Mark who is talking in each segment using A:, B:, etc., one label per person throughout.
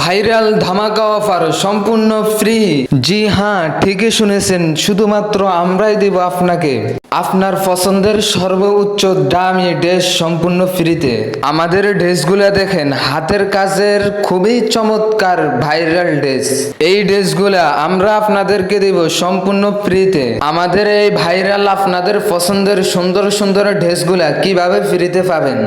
A: Viral ধামাকা offer সম্পূর্ণ free. জি হ্যাঁ, ঠিকই শুনেছেন, শুধুমাত্র আমরাই দেব আপনাকে আপনার পছন্দের সর্বোচ্চ দামি ড্রেস সম্পূর্ণ ফ্রিতে। আমাদের ড্রেসগুলো দেখেন, হাতের কাজের খুবই চমৎকার ভাইরাল ড্রেস। এই ড্রেসগুলা আমরা আপনাদেরকে দেব সম্পূর্ণ ফ্রিতে। আমাদের এই ভাইরাল আপনাদের পছন্দের সুন্দর সুন্দর ড্রেসগুলা কিভাবে ফ্রিতে পাবেন?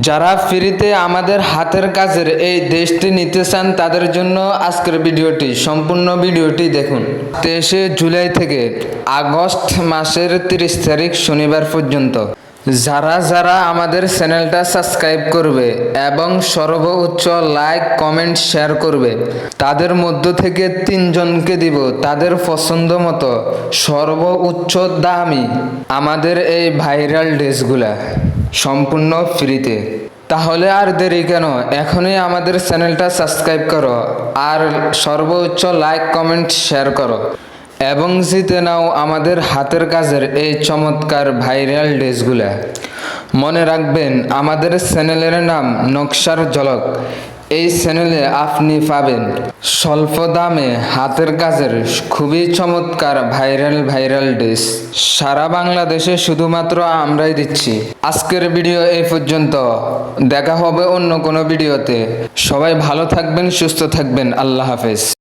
A: যারা ফ্রিতে আমাদের হাতের কাজের এই ড্রেসটি নিতে চান তাদের জন্য আজকের ভিডিওটি, সম্পূর্ণ ভিডিওটি দেখুন। 23 জুলাই থেকে আগস্ট মাসের 30 তারিখ শনিবার পর্যন্ত যারা যারা আমাদের চ্যানেলটা সাবস্ক্রাইব করবে এবং সর্বোচ্চ লাইক কমেন্ট শেয়ার করবে, তাদের মধ্য থেকে 3 জনকে দিব তাদের পছন্দ মতো সর্বোচ্চ দামি আমাদের এই ভাইরাল ড্রেসগুলা সম্পূর্ণ ফ্রিতে। তাহলে আর দেরি কেন, এখনই আমাদের চ্যানেলটা সাবস্ক্রাইব করো আর সর্বোচ্চ লাইক কমেন্ট শেয়ার করো এবং জিতে নাও আমাদের হাতের কাজের এই চমৎকার ভাইরাল ড্রেসগুলা। মনে রাখবেন, আমাদের চ্যানেলের নাম নকশার ঝলক। এই চ্যানেলে আপনি পাবেন স্বল্প দামে হাতের কাজের খুবই চমৎকার ভাইরাল ড্রেস। সারা বাংলাদেশে শুধুমাত্র আমরাই দিচ্ছি। আজকের ভিডিও এই পর্যন্ত, দেখা হবে অন্য কোনো ভিডিওতে। সবাই ভালো থাকবেন, সুস্থ থাকবেন। আল্লাহ হাফেজ।